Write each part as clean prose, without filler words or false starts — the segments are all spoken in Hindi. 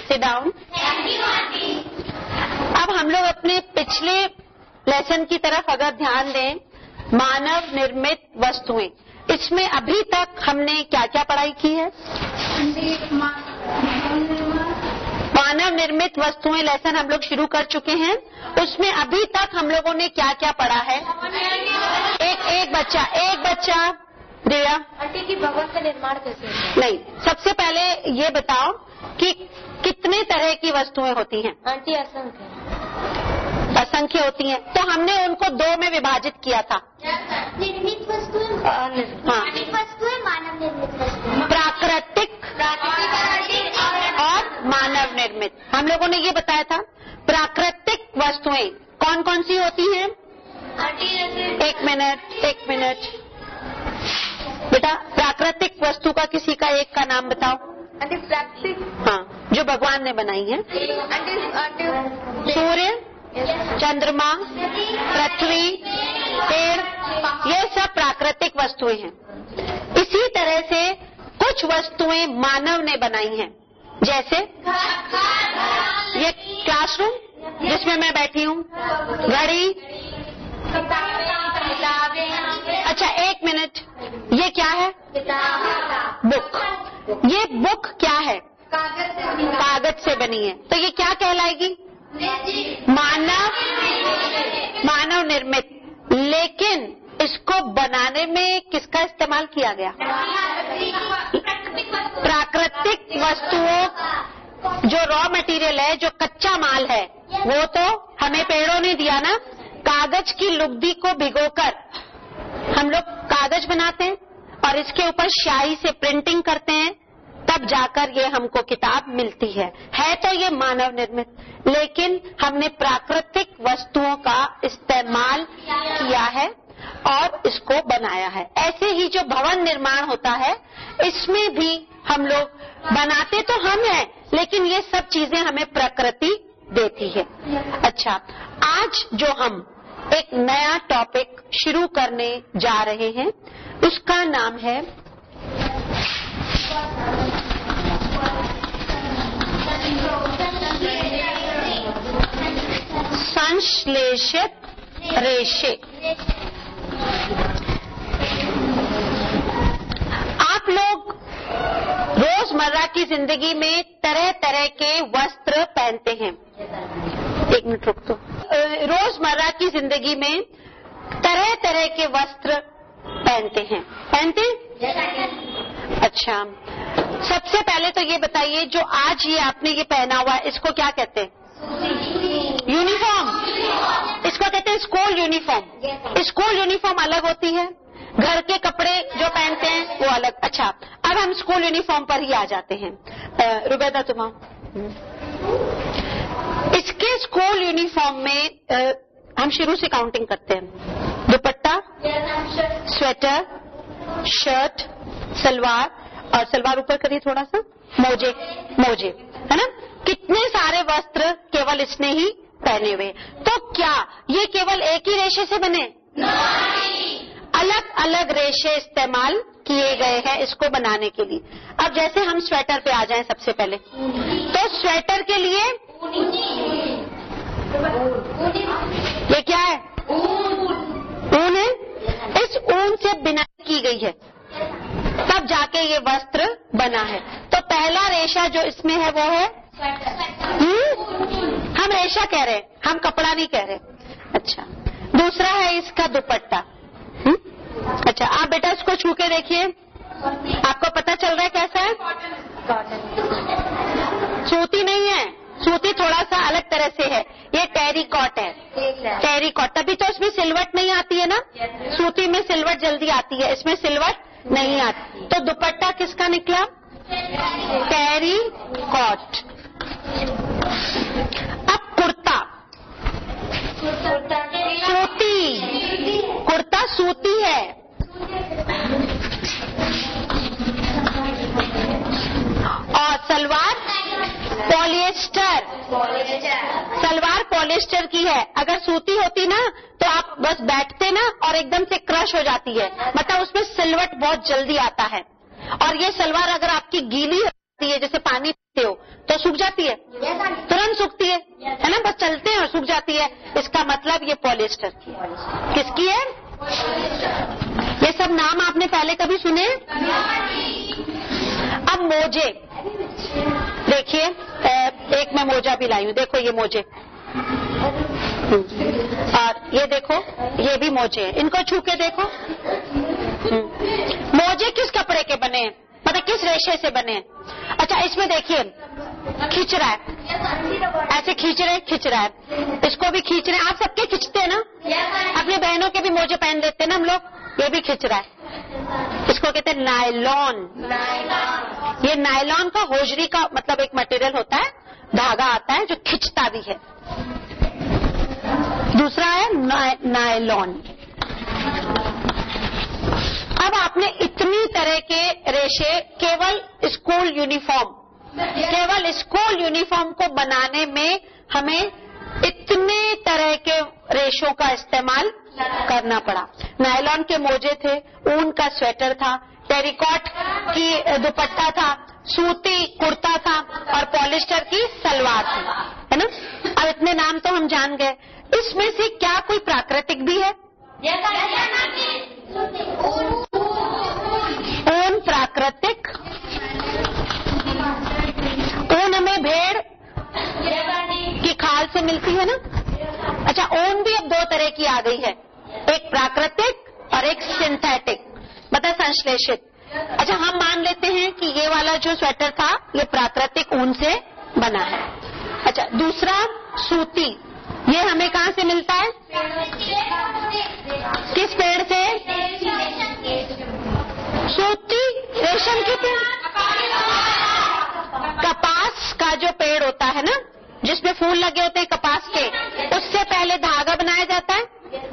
Sit down. अब हम लोग अपने पिछले लेसन की तरफ अगर ध्यान दें, मानव निर्मित वस्तुएं, इसमें अभी तक हमने क्या क्या पढ़ाई की है? मानव निर्मित वस्तुएं लेसन हम लोग शुरू कर चुके हैं। उसमें अभी तक हम लोगों ने क्या क्या पढ़ा है? एक बच्चा दिया आंटी की भगवत का निर्माण कैसे? नहीं, सबसे पहले ये बताओ कि कितने तरह की वस्तुएं होती हैं? आंटी असंख्य असंख्य होती हैं। तो हमने उनको दो में विभाजित किया था। निर्मित वस्तुएं, वस्तुएं, मानव निर्मित वस्तुएं, प्राकृतिक और मानव निर्मित। हम लोगों ने ये बताया था। प्राकृतिक वस्तुएं कौन कौन सी होती हैं? एक मिनट बेटा, प्राकृतिक वस्तु का किसी का एक का नाम बताओ। प्राकृतिक, हाँ, जो भगवान ने बनाई है। सूर्य, चंद्रमा, पृथ्वी, पेड़, ये सब प्राकृतिक वस्तुएं हैं। इसी तरह से कुछ वस्तुएं मानव ने बनाई हैं, जैसे ये क्लासरूम जिसमें मैं बैठी हूँ, घड़ी। अच्छा, एक मिनट, ये क्या है? बुक। ये बुक क्या है? कागज से बनी है। तो ये क्या कहलाएगी? मानव निर्मित। लेकिन इसको बनाने में किसका इस्तेमाल किया गया? प्राकृतिक वस्तुओं, जो रॉ मटेरियल है, जो कच्चा माल है, वो तो हमें पेड़ों ने दिया ना। कागज की लुगदी को भिगोकर हम लोग कागज बनाते हैं और इसके ऊपर स्याही से प्रिंटिंग करते हैं, तब जाकर ये हमको किताब मिलती है तो ये मानव निर्मित। लेकिन हमने प्राकृतिक वस्तुओं का इस्तेमाल किया है और इसको बनाया है। ऐसे ही जो भवन निर्माण होता है, इसमें भी हम लोग बनाते तो हम हैं, लेकिन ये सब चीजें हमें प्रकृति देती है। अच्छा, आज जो हम एक नया टॉपिक शुरू करने जा रहे हैं, उसका नाम है संश्लेषित रेशे। आप लोग रोजमर्रा की जिंदगी में तरह तरह के वस्त्र पहनते हैं। एक मिनट रुक दो। रोजमर्रा की जिंदगी में तरह तरह के वस्त्र पहनते हैं। अच्छा, सबसे पहले तो ये बताइए, जो आज ये आपने ये पहना हुआ है, इसको क्या कहते हैं? यूनिफॉर्म। इसको कहते हैं स्कूल यूनिफॉर्म। स्कूल यूनिफॉर्म अलग होती है, घर के कपड़े जो पहनते हैं वो अलग। अच्छा, अब हम स्कूल यूनिफॉर्म पर ही आ जाते हैं। रुबैदा, तुम इसके स्कूल यूनिफॉर्म में हम शुरू से काउंटिंग करते हैं। दुपट्टा, स्वेटर, शर्ट, सलवार, और सलवार ऊपर करिए थोड़ा सा, मोजे है ना। कितने सारे वस्त्र केवल इसने ही पहने हुए। तो क्या ये केवल एक ही रेशे से बने? नहीं, अलग अलग रेशे इस्तेमाल किए गए हैं इसको बनाने के लिए। अब जैसे हम स्वेटर पे आ जाएं सबसे पहले, तो स्वेटर के लिए ये क्या है? ऊन है। इस ऊन से बिनाई की गई है, तब जाके ये वस्त्र बना है। तो पहला रेशा जो इसमें है वो है हम रेशा कह रहे हैं, हम कपड़ा नहीं कह रहे। अच्छा, दूसरा है इसका दुपट्टा। अच्छा, आप बेटा इसको छू के देखिए, आपको पता चल रहा है कैसा है? सूती नहीं है, सूती थोड़ा सा अलग तरह से है, ये टेरिकॉट है। टेरिकॉट, तभी तो इसमें सिलवट नहीं आती है ना। सूती में सिलवट जल्दी आती है, इसमें सिलवट नहीं आती। तो दुपट्टा किसका निकला? टेरिकॉट। अब कुर्ता, सूती, कुर्ता सूती है। और सलवार पॉलिएस्टर। सलवार पॉलिएस्टर की है। अगर सूती होती ना तो आप बस बैठते ना और एकदम से क्रश हो जाती है, मतलब उसमें सिलवट बहुत जल्दी आता है। और ये सलवार अगर आपकी गीली होती है, जैसे पानी पीते हो तो सूख जाती है, तुरंत सूखती है ना, बस चलते हैं और सूख जाती है। इसका मतलब ये पॉलिएस्टर की है। किसकी है? ये सब नाम आपने पहले कभी सुने? अब मोजे देखिए, एक मैं मोजा भी लाई हूँ, देखो ये मोजे, और ये देखो ये भी मोजे हैं, इनको छू के देखो। मोजे किस कपड़े के बने हैं, मतलब किस रेशे से बने हैं? अच्छा, इसमें देखिए खींच रहा है, ऐसे खींच रहा है, इसको भी खींच रहे हैं। आप सबके खींचते हैं ना, अपनी बहनों के भी मोजे पहन लेते हैं ना हम लोग, ये भी खींच रहा है। इसको कहते हैं नायलॉन। ये नायलॉन का होजरी का मतलब एक मटेरियल होता है, धागा आता है जो खींचता भी है। दूसरा है नायलॉन। अब आपने इतनी तरह के रेशे केवल स्कूल यूनिफॉर्म को बनाने में हमें इतने तरह के रेशों का इस्तेमाल करना पड़ा। नायलॉन के मोजे थे, ऊन का स्वेटर था, टेरिकॉट की दुपट्टा था, सूती कुर्ता था और पॉलिस्टर की सलवार थी, है ना। अब इतने नाम तो हम जान गए। इसमें से क्या कोई प्राकृतिक भी है? ऊन प्राकृतिक, ऊन हमें भेड़ की खाल से मिलती है ना। अच्छा, ऊन भी अब दो तरह की आ गई है, एक प्राकृतिक और एक सिंथेटिक, मतलब संश्लेषित। अच्छा, हम मान लेते हैं कि ये वाला जो स्वेटर था ये प्राकृतिक ऊन से बना है। अच्छा, दूसरा सूती, ये हमें कहाँ से मिलता है? किस पेड़ से? सूती रेशम के पेड़, कपास का जो पेड़ होता है ना, जिसमें फूल लगे होते हैं कपास के, उससे पहले धागा बनाया जाता है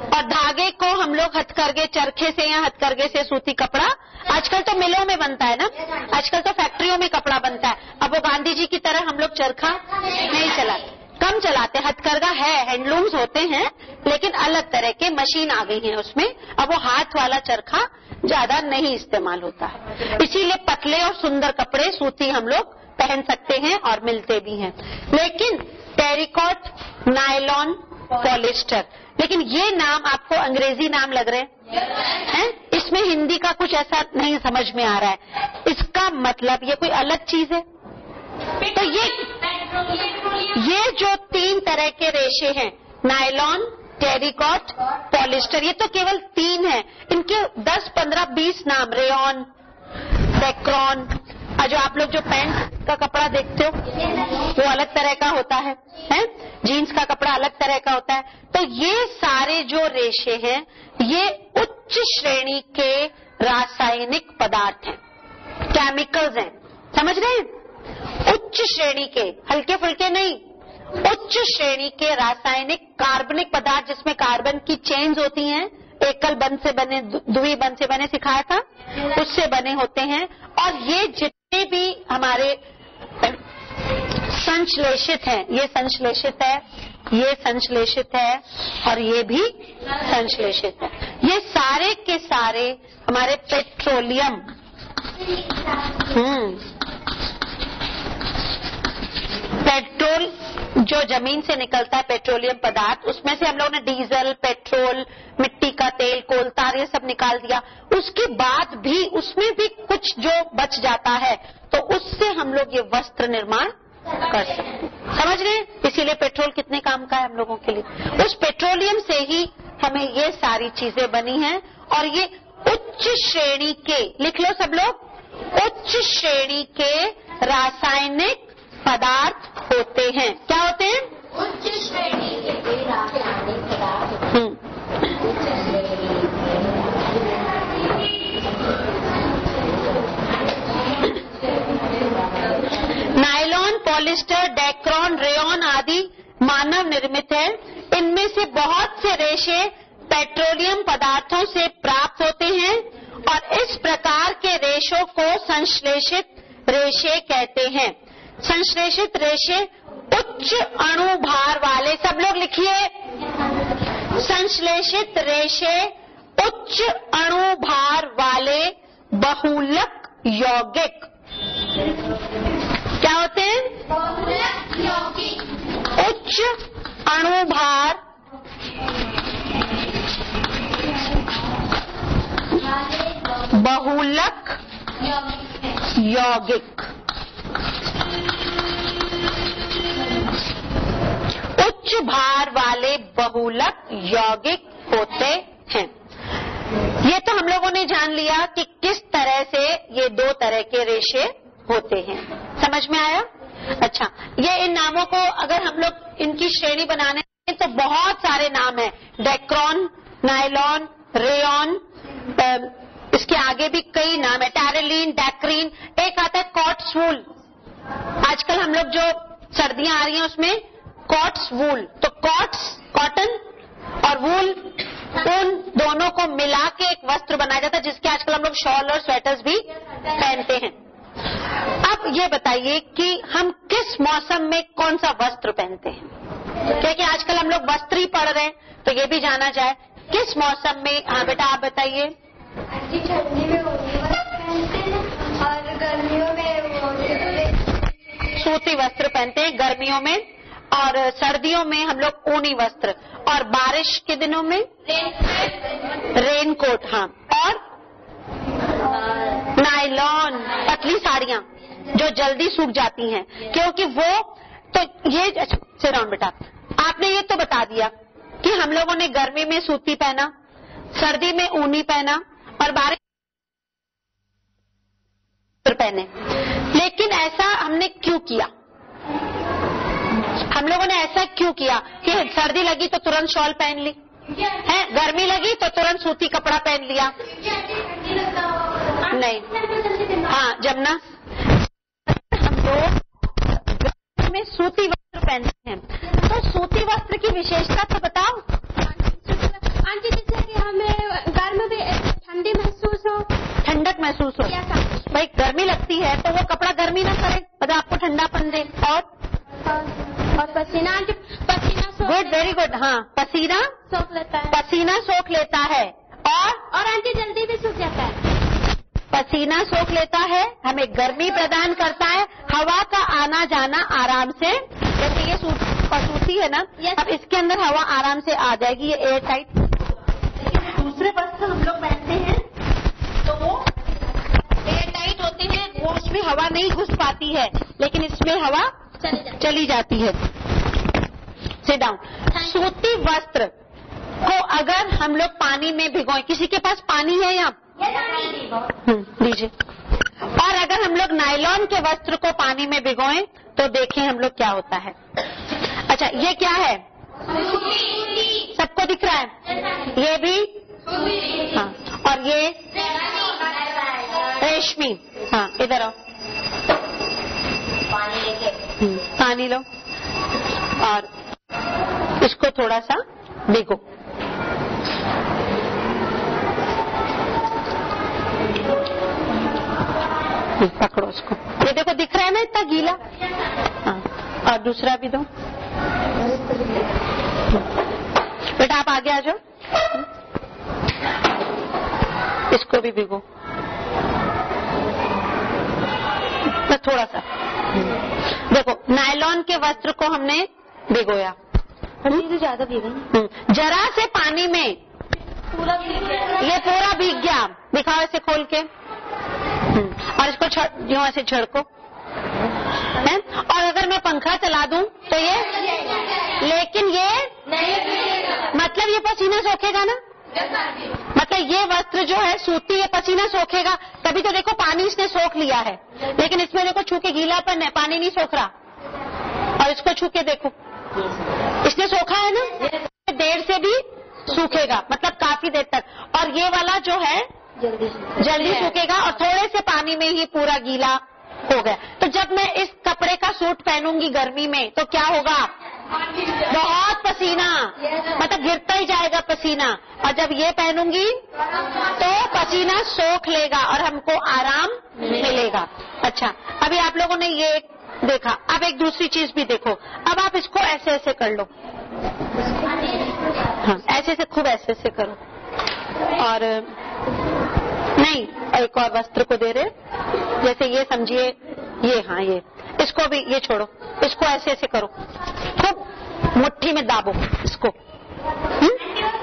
और धागे को हम लोग हथकरघे, चरखे से या हथकरघे से सूती कपड़ा, आजकल तो मिलों में बनता है ना, आजकल तो फैक्ट्रियों में कपड़ा बनता है। अब वो गांधी जी की तरह हम लोग चरखा नहीं चलाते, कम चलाते, हथकरघा है, हैंडलूम्स होते हैं, लेकिन अलग तरह के मशीन आ गई है उसमें। अब वो हाथ वाला चरखा ज्यादा नहीं इस्तेमाल होता है, इसीलिए पतले और सुंदर कपड़े सूती हम लोग पहन सकते हैं और मिलते भी हैं। लेकिन टेरिकॉट, नायलॉन, पॉलिस्टर, लेकिन ये नाम आपको अंग्रेजी नाम लग रहे हैं? इसमें हिंदी का कुछ ऐसा नहीं समझ में आ रहा है। इसका मतलब ये कोई अलग चीज है? तो ये जो तीन तरह के रेशे हैं, नायलॉन, टेरिकॉट, पॉलिस्टर, ये तो केवल तीन हैं। इनके 10, 15, 20 नाम, रेयॉन, डेक्रॉन, जो आप लोग जो पैंट का कपड़ा देखते हो वो अलग तरह का होता है, जीन्स का कपड़ा अलग तरह का होता है। तो ये सारे जो रेशे हैं ये उच्च श्रेणी के रासायनिक पदार्थ हैं, केमिकल्स हैं, समझ रहे हैं? उच्च श्रेणी के, हल्के फुल्के नहीं, उच्च श्रेणी के रासायनिक कार्बनिक पदार्थ, जिसमें कार्बन की चेन्स होती हैं, एकल बंध से बने, द्वि बंध से बने, सिखाया था, उससे बने होते हैं। और ये जितने भी हमारे संश्लेषित हैं, ये संश्लेषित है, ये संश्लेषित है और ये भी संश्लेषित है, ये सारे के सारे हमारे पेट्रोलियम, पेट्रोल जो जमीन से निकलता है, पेट्रोलियम पदार्थ, उसमें से हम लोगों ने डीजल, पेट्रोल, मिट्टी का तेल, कोलतार, ये सब निकाल दिया। उसके बाद भी उसमें भी कुछ जो बच जाता है तो उससे हम लोग ये वस्त्र निर्माण कर सकते हैं, समझ रहे हैं? इसीलिए पेट्रोल कितने काम का है हम लोगों के लिए। उस पेट्रोलियम से ही हमें ये सारी चीजें बनी हैं और ये उच्च श्रेणी के, लिख लो सब लोग, उच्च श्रेणी के रासायनिक पदार्थ होते हैं। क्या होते हैं? उच्च श्रेणी के रासायनिक पदार्थ। नायलॉन, पॉलिस्टर, डेक्रॉन, रेयॉन आदि मानव निर्मित है। इनमें से बहुत से रेशे पेट्रोलियम पदार्थों से प्राप्त होते हैं और इस प्रकार के रेशों को संश्लेषित रेशे कहते हैं। संश्लेषित रेशे उच्च अणु भार वाले, सब लोग लिखिए, संश्लेषित रेशे उच्च अणु भार वाले बहुलक यौगिक उच्च अणुभार बहुलक यौगिक। उच्च भार वाले बहुलक यौगिक होते हैं। ये तो हम लोगों ने जान लिया कि किस तरह से ये दो तरह के रेशे होते हैं। समझ में आया? अच्छा, ये इन नामों को अगर हम लोग इनकी श्रेणी बनाने तो बहुत सारे नाम हैं। डेक्रॉन, नायलॉन, रेयॉन, इसके आगे भी कई नाम है, टैरेलीन, डैक्रीन, एक आता है कॉट्स वूल। आजकल हम लोग जो सर्दियां आ रही हैं उसमें कॉट्स वूल, तो कॉट्स कॉटन और वूल ऊन दोनों को मिला के एक वस्त्र बनाया जाता है, जिसके आजकल हम लोग शॉल और स्वेटर्स भी पहनते हैं। अब ये बताइए कि हम किस मौसम में कौन सा वस्त्र पहनते हैं, क्योंकि आजकल हम लोग वस्त्र ही पढ़ रहे हैं, तो ये भी जाना जाए किस मौसम में। हाँ बेटा आप बताइए। ठंडी में ऊनी वस्त्र पहनते हैं और गर्मियों में सूती वस्त्र पहनते हैं गर्मियों में, और सर्दियों में हम लोग ऊनी वस्त्र, और बारिश के दिनों में रेनकोट। हाँ, और नायलॉन पतली साड़ियां जो जल्दी सूख जाती हैं, क्योंकि वो तो ये सिट डाउन बेटा, आपने ये तो बता दिया कि हम लोगों ने गर्मी में सूती पहना, सर्दी में ऊनी पहना और बारिश पहने। लेकिन ऐसा हमने क्यों किया? हम लोगों ने ऐसा क्यों किया कि सर्दी लगी तो तुरंत शॉल पहन ली है, गर्मी लगी तो तुरंत सूती कपड़ा पहन लिया? नहीं। हाँ जमुना, हम लोग में सूती वस्त्र पहनते हैं, तो सूती वस्त्र की विशेषता तो बताओ। आंटी जैसे कि हमें गर्म में ठंडी महसूस हो, ठंडक महसूस हो, भाई गर्मी लगती है तो वो कपड़ा गर्मी ना करे, मतलब आपको ठंडापन दे। और पसीना, आंटी पसीना गुड, वेरी गुड। हाँ, पसीना सोख लेता है, पसीना सोख लेता है, और आंटी जल्दी भी सूख जाता है। पसीना सोख लेता है, हमें गर्मी प्रदान करता है, हवा का आना जाना आराम से, जैसे ये सूती है ना, अब इसके अंदर हवा आराम से आ जाएगी, ये एयर टाइट। दूसरे वस्त्र हम लोग पहनते हैं तो वो एयर टाइट होते हैं, वो उसमें हवा नहीं घुस पाती है, लेकिन इसमें हवा चली जाती है। Sit down. सूती वस्त्र को अगर हम लोग पानी में भिगोएं, किसी के पास पानी है यहाँ? दीजिए। और अगर हम लोग नायलॉन के वस्त्र को पानी में भिगोएं तो देखें हम लोग क्या होता है। अच्छा, ये क्या है? सबको दिख रहा है? ये भी? हाँ, और ये रेशमी। हाँ, इधर आओ, पानी लो और इसको थोड़ा सा भिगो। पकड़ो उसको, ये देखो दिख रहा है ना इतना गीला। हाँ, और दूसरा भी दो बेटा, आप आगे आ जाओ, इसको भी भिगो बस थोड़ा सा। देखो, नायलॉन के वस्त्र को हमने भिगोया, ज्यादा भीगा, जरा से पानी में ये पूरा भीग गया। दिखाओ ऐसे खोल के, और इसको यूं ऐसे झड़को है, और अगर मैं पंखा चला दूं तो ये, लेकिन ये मतलब ये पसीना सोखेगा ना, मतलब ये वस्त्र जो है सूती, ये पसीना सोखेगा, तभी तो देखो पानी इसने सोख लिया है, लेकिन इसमें देखो छू के गीलापन है, पानी नहीं सोख रहा। और इसको छू के देखो, इसने सोखा है ना, देर से भी सूखेगा, मतलब काफी देर तक। और ये वाला जो है जल्दी सूखेगा, और थोड़े से पानी में ही पूरा गीला हो गया। तो जब मैं इस कपड़े का सूट पहनूंगी गर्मी में तो क्या होगा? बहुत पसीना, मतलब गिरता ही जाएगा पसीना। और जब ये पहनूंगी तो पसीना सोख लेगा और हमको आराम मिलेगा। अच्छा, अभी आप लोगों ने ये देखा, अब एक दूसरी चीज भी देखो। अब आप इसको ऐसे ऐसे कर लो, हाँ ऐसे से, खूब ऐसे ऐसे करो। और नहीं, एक और वस्त्र को दे रहे, जैसे ये समझिए, ये, हाँ ये, इसको भी ये छोड़ो, इसको ऐसे ऐसे करो खूब। मुट्ठी में दाबो इसको,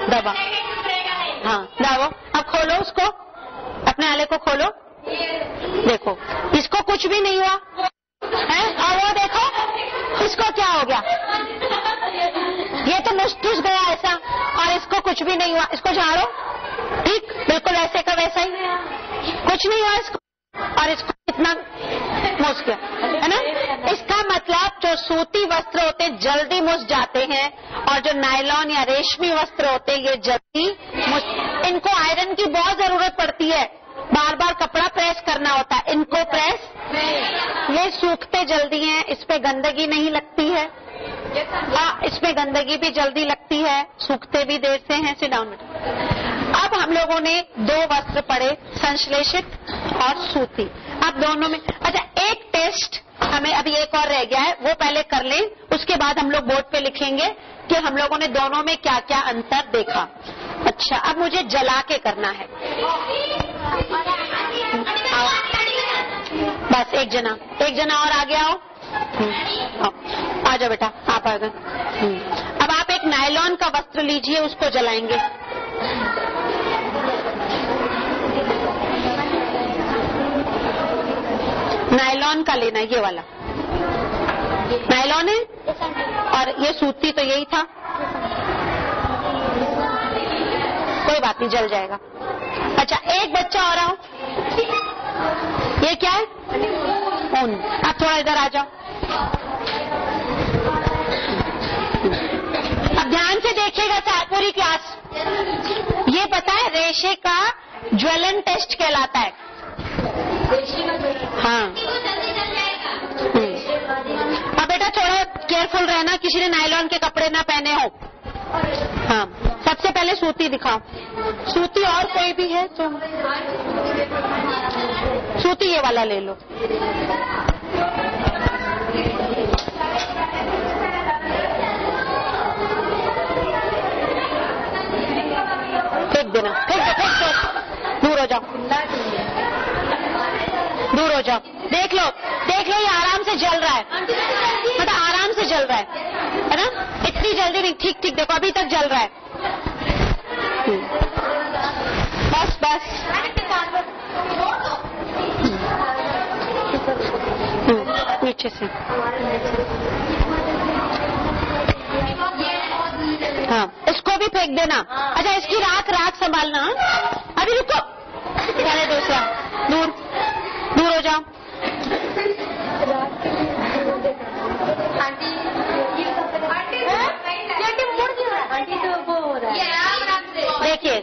दबा, हाँ दाबो। अब खोलो उसको, अपने आले को खोलो, देखो इसको कुछ भी नहीं हुआ है। और वो देखो इसको क्या हो गया, ये तो ठुस गया ऐसा, और इसको कुछ भी नहीं हुआ। इसको झाड़ो, ठीक बिल्कुल ऐसे का वैसा ही, कुछ नहीं हुआ इसको, और इसको कितना मुस गया है ना। इसका मतलब जो सूती वस्त्र होते हैं जल्दी मुस जाते हैं, और जो नायलॉन या रेशमी वस्त्र होते हैं ये जल्दी इनको आयरन की बहुत जरूरत पड़ती है, बार बार कपड़ा प्रेस करना होता है, इनको प्रेस, ये सूखते जल्दी हैं, इस पे गंदगी नहीं लगती है। इसमें गंदगी भी जल्दी लगती है, सूखते भी देर से हैं। Sit down. अब हम लोगों ने दो वस्त्र पढ़े, संश्लेषित और सूती। अब दोनों में अच्छा एक टेस्ट हमें अभी एक और रह गया है, वो पहले कर लें, उसके बाद हम लोग बोर्ड पे लिखेंगे कि हम लोगों ने दोनों में क्या क्या अंतर देखा। अच्छा अब मुझे जला के करना है। बस एक जना और आ गया हो, आ जाओ बेटा, आप आ गए। अब आप एक नायलॉन का वस्त्र लीजिए, उसको जलाएंगे। नायलॉन का लेना, ये वाला नायलॉन है, और ये सूती तो यही था, कोई बात नहीं, जल जाएगा। अच्छा एक बच्चा और आओ, ये क्या है, ऊन। आप थोड़ा इधर आ जाओ, अब ध्यान से देखिएगा पूरी क्लास। ये पता है रेशे का ज्वलन टेस्ट कहलाता है। हाँ अब बेटा थोड़ा केयरफुल रहना, किसी ने नायलॉन के कपड़े ना पहने हो। हाँ सबसे पहले सूती दिखाओ, सूती और कोई भी है तो सूती ये वाला ले लो। फेंक देना, फेंक दो, दूर हो जाओ, दूर हो जाओ। देख लो ये आराम से जल रहा है, मतलब आराम से जल रहा है ना, इतनी जल्दी नहीं, ठीक ठीक देखो अभी तक जल रहा है। बस बस नीचे से, हाँ इसको भी फेंक देना। अच्छा इसकी राख संभालना। अभी रुको, पहले दूसरा, दूर दूर हो जाओ। देखिए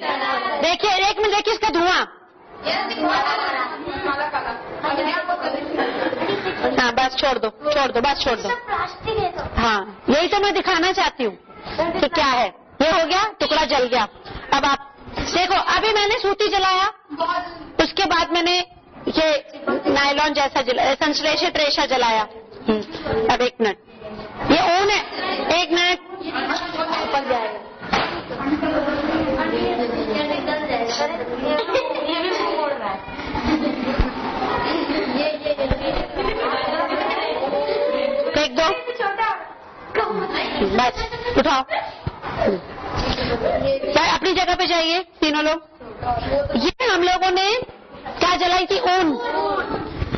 देखिए एक मिनट, देखिए इसका धुआं। हाँ बस छोड़ दो, बस छोड़ दो। हाँ यही तो मैं दिखाना चाहती हूँ कि क्या है। ये हो गया, टुकड़ा जल गया। अब आप देखो, अभी मैंने सूती जलाया, उसके बाद मैंने ये नायलॉन जैसा संश्लेषित रेशा जलाया। अब एक मिनट, ये ऊन है, एक मिनट फेंक दो, बस उठाओ, अपनी जगह पे जाइए तीनों लोग। ये हम लोगों ने क्या जलाई थी, ऊन।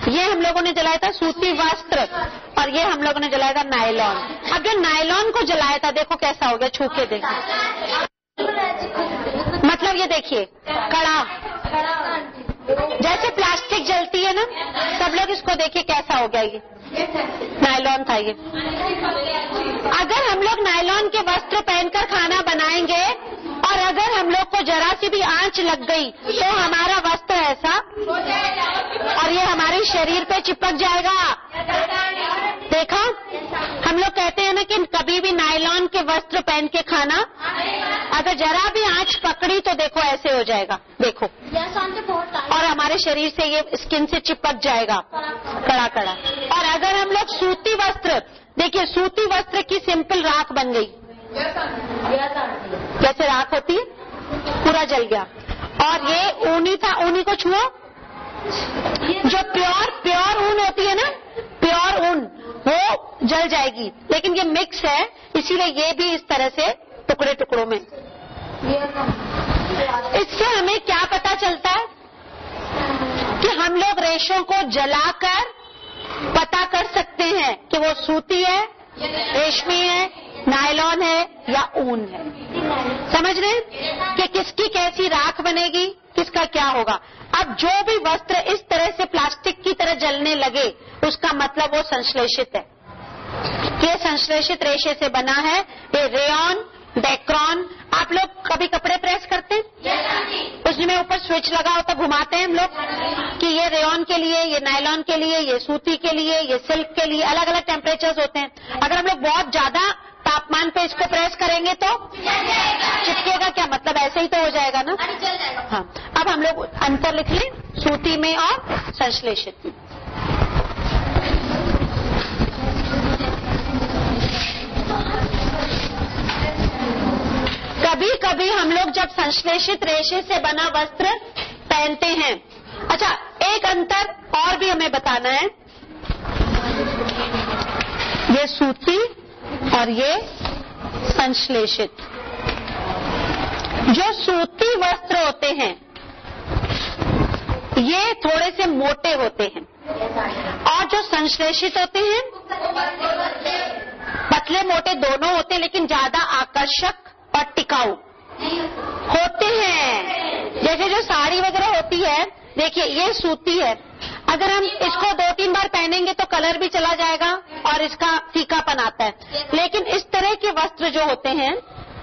ये हम लोगों ने जलाया था सूती वस्त्र, और ये हम लोगों ने जलाया था नायलॉन। अब जो नायलॉन को जलाया था देखो कैसा हो गया, छू के देखो, मतलब ये देखिए कड़ा, जैसे प्लास्टिक जलती है ना, सब लोग इसको देखिए कैसा हो गया। ये नायलॉन था ये। अगर हम लोग नायलॉन के वस्त्र पहनकर खाना बनाएंगे और अगर हम लोग को जरा सी भी आंच लग गई तो हमारा वस्त्र ऐसा, और ये हमारे शरीर पे चिपक जाएगा। देखा, हम लोग कहते हैं ना कि कभी भी नायलॉन के वस्त्र पहन के खाना, अगर जरा भी आंच पकड़ी तो देखो ऐसे हो जाएगा, देखो, और हमारे शरीर से ये स्किन से चिपक जाएगा कड़ा कड़ा। और अगर हम लोग सूती वस्त्र, देखिए सूती वस्त्र की सिंपल राख बन गई, जैसे राख होती है, पूरा जल गया। और ये ऊनी था, ऊनी को छुओ, जो प्योर ऊन होती है ना, प्योर ऊन, वो जल जाएगी, लेकिन ये मिक्स है इसीलिए ये भी इस तरह से टुकड़े टुकड़ों में। इससे हमें क्या पता चलता है कि हम लोग रेशों को जलाकर पता कर सकते हैं कि वो सूती है, रेशमी है, नायलॉन है या ऊन है। समझ रहे हैं कि किसकी कैसी राख बनेगी, किसका क्या होगा। अब जो भी वस्त्र इस तरह से प्लास्टिक की तरह जलने लगे उसका मतलब वो संश्लेषित है। ये संश्लेषित रेशे से बना है। ये रेयॉन, डेक्रॉन। आप लोग कभी कपड़े प्रेस करते हैं? उसमें ऊपर स्विच लगा होता, घुमाते हैं हम लोग कि ये रेयॉन के लिए, ये नायलॉन के लिए, ये सूती के लिए, ये सिल्क के लिए, अलग अलग टेम्परेचर्स होते हैं। अगर हम लोग बहुत ज्यादा तापमान पे इसको प्रेस करेंगे तो चिपकेगा क्या? मतलब ऐसे ही तो हो जाएगा ना। हाँ, अब हम लोग अंतर लिख लें सूती में और संश्लेषित में। कभी कभी हम लोग जब संश्लेषित रेशे से बना वस्त्र पहनते हैं। अच्छा, एक अंतर और भी हमें बताना है। ये सूती और ये संश्लेषित। जो सूती वस्त्र होते हैं ये थोड़े से मोटे होते हैं और जो संश्लेषित होते हैं पतले मोटे दोनों होते हैं, लेकिन ज्यादा आकर्षक और टिकाऊ होते हैं। जैसे जो साड़ी वगैरह होती है, देखिए ये सूती है, अगर हम इसको 2-3 बार पहनेंगे तो कलर भी चला जाएगा और इसका फीकापन आता है। लेकिन इस तरह के वस्त्र जो होते हैं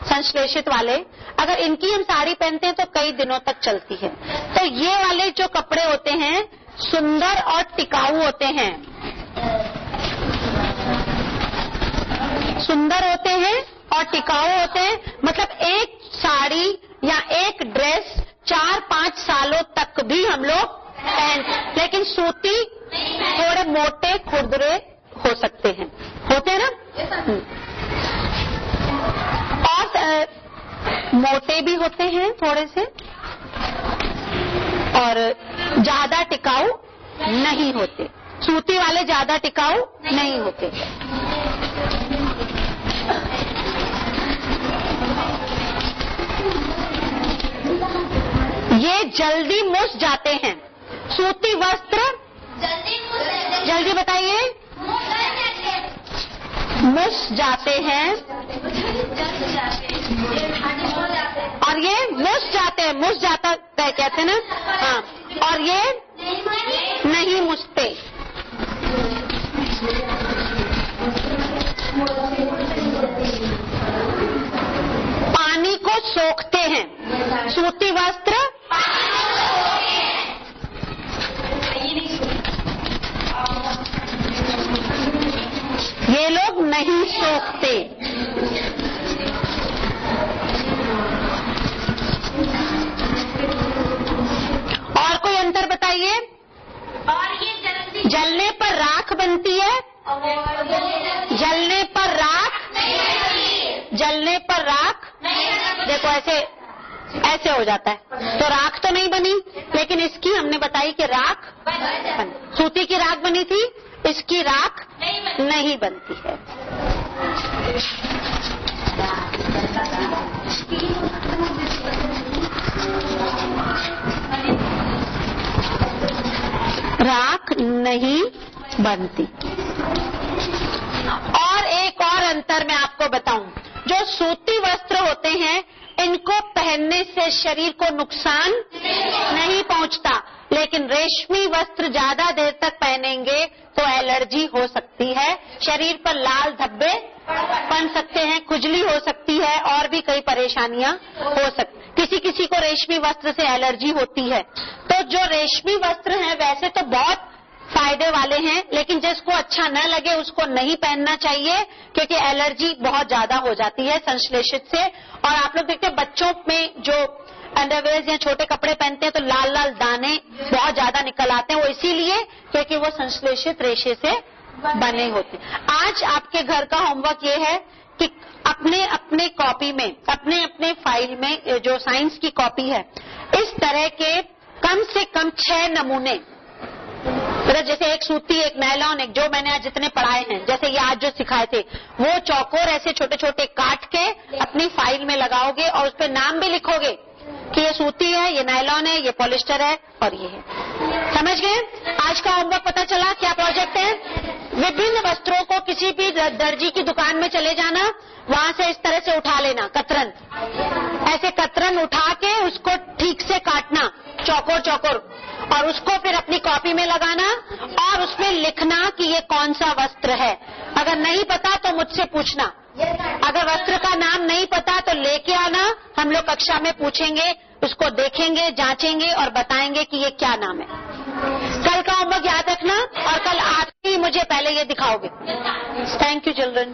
संश्लेषित वाले, अगर इनकी हम साड़ी पहनते हैं तो कई दिनों तक चलती है। तो ये वाले जो कपड़े होते हैं सुंदर और टिकाऊ होते हैं, सुंदर होते हैं और टिकाऊ होते हैं। मतलब एक साड़ी या एक ड्रेस 4-5 सालों तक भी हम लोग पहन, लेकिन सूती थोड़े मोटे खुरदुरे हो सकते हैं, होते हैं ना। और मोटे भी होते हैं थोड़े से और ज्यादा टिकाऊ नहीं होते। सूती वाले ज्यादा टिकाऊ नहीं होते। ये जल्दी मुस जाते हैं। सूती वस्त्र जल्दी बताइए मुस जाते हैं और ये मुस जाते हैं, मुस जाता कहते हैं ना। हाँ, और ये नहीं मुसते। पानी को सोखते हैं। सूती वस्त्र ये लोग नहीं सोखते। और कोई अंतर बताइए। और ये जलने पर राख बनती है, जलने पर राख, जलने पर राख, देखो ऐसे हो जाता है तो राख तो नहीं बनी, लेकिन इसकी हमने बताई कि राख बनी। सूती की राख बनी थी, इसकी राख नहीं बनती है। राख नहीं बनती। और एक और अंतर मैं आपको बताऊं, जो सूती वस्त्र होते हैं इनको पहनने से शरीर को नुकसान नहीं पहुंचता, लेकिन रेशमी वस्त्र ज्यादा देर तक पहनेंगे तो एलर्जी हो सकती है, शरीर पर लाल धब्बे बन सकते हैं, खुजली हो सकती है और भी कई परेशानियां हो सकती। किसी किसी को रेशमी वस्त्र से एलर्जी होती है। तो जो रेशमी वस्त्र हैं वैसे तो बहुत फायदे वाले हैं, लेकिन जिसको अच्छा न लगे उसको नहीं पहनना चाहिए, क्योंकि एलर्जी बहुत ज्यादा हो जाती है संश्लेषित से। और आप लोग देखते हैं बच्चों में जो अंडरवेयर या छोटे कपड़े पहनते हैं तो लाल लाल दाने बहुत ज्यादा निकल आते हैं, वो इसीलिए क्योंकि वो संश्लेषित रेशे से बने होते हैं। आज आपके घर का होमवर्क ये है कि अपने अपने कॉपी में, अपने अपने फाइल में, जो साइंस की कॉपी है, इस तरह के कम से कम 6 नमूने, जैसे एक सूती, एक नायलॉन, एक जो मैंने आज जितने पढ़ाए हैं, जैसे ये आज जो सिखाए थे, वो चौकोर ऐसे छोटे छोटे काट के अपनी फाइल में लगाओगे और उस पर नाम भी लिखोगे कि ये सूती है, ये नायलॉन है, ये पॉलिस्टर है और ये है। समझ गए? आज का होमवर्क पता चला क्या प्रोजेक्ट है? विभिन्न वस्त्रों को किसी भी दर्जी की दुकान में चले जाना, वहां से इस तरह से उठा लेना कतरन, ऐसे कतरन उठा के उसको ठीक से काटना चौकोर चौकोर, और उसको फिर अपनी कॉपी में लगाना और उसमें लिखना कि ये कौन सा वस्त्र है। अगर नहीं पता तो मुझसे पूछना, अगर वस्त्र का नाम नहीं पता तो लेके आना, हम लोग कक्षा में पूछेंगे, उसको देखेंगे, जांचेंगे और बताएंगे कि ये क्या नाम है। कल का होमवर्क याद रखना और कल आप ही मुझे पहले ये दिखाओगे। Thank you children.